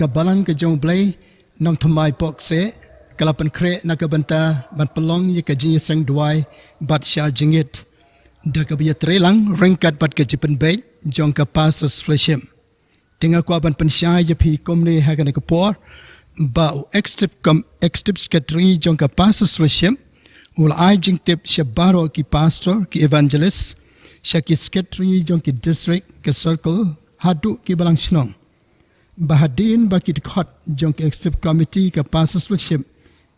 kabalang ke jong blai nong thmai pok se kalapan kre nakabanta bat pelong ye kaji sang duai bat sha jingit da kabiya trelang rengkat bat kejipen bay jong ka pasas fleshim tinga ko ban pensha ye phi komne ha kan ko por ba extip skatri jong ka pasas fleshim ul ai jing tip shabaro ki pastor ki evangelist shaki skatri jong ki district ke circle hadu ki balang snong bahadin bakit khot jong ke extip committee ka pasas fleshim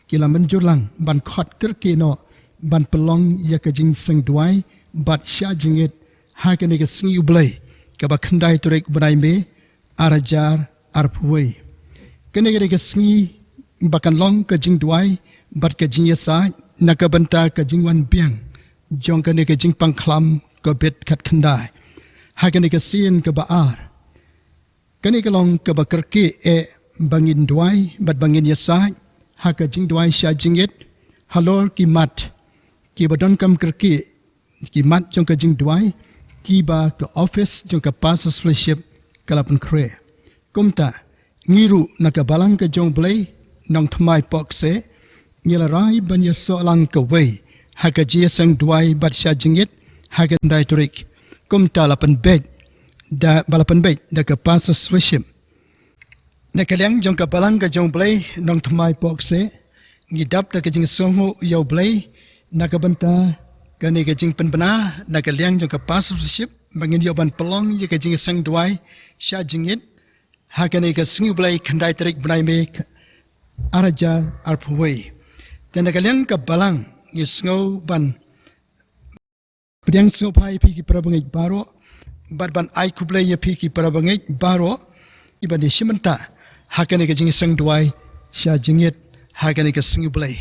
kila menjurlang ban khot kerke no ban pelong ya ka jing sang duai bat sha jingit ha ka ne ka singi ublai ka ba khandai turek banai me arajar arpwei kene ka singi bakan long ka jing duai bat ka jing yasa na ka banta ka jing wan piang jong ka ne ka jing pangklam ka bet khat khandai ha ka ne ka sin ka ba ar kene ka long ka ba kerke e bangin duai bat bangin yasa haka jing duai sha jingit halor ki mat ki badon kam kerki ki mat jong ka jing duai ki ba ka office jong ka pasas fleship kalapan kre kumta ngiru naka balang ka jong blai nong thmai pok se ngila rai ban ya so lang ka wei haka ji sang duai bat sha jingit haka dai turik kumta lapan bed da balapan bed da ka pasas fleship nakaliang jong ka balang ka jong blai nong thmai pok se ngidap ta ka jing songo yo blai nakabanta ka ne ka jing penbana nakaliang jong ka pastorship bangin yo ban pelong ye ka jing sang duai sha jingit ha ka ne ka singu blai khandai tarik banai me arajar arpwei ta nakaliang ka balang ngi sngo ban priang sngo pai pi ki prabangai baro bat ban ai kublai ye pi ki prabangai baro iban de shimanta hakane ka jing sang duai sha jingit hakane ka singu blai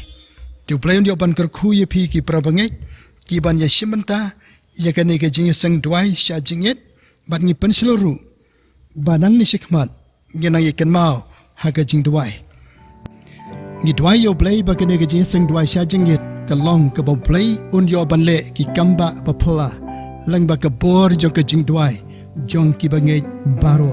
tu blai ndio ban kar khu ye phi ki prabangai ki ban ya shimanta ya kane ka jing sang duai sha jingit bat ngi pensloru banang ni shikmat ngena ye kan mau haka jing duai ngi duai yo blai ba kane ka jing sang duai sha jingit ka long ka bo blai un yo ban le ki kamba pa phla lang ba ka bor jong ka jing duai jong ki bangai baro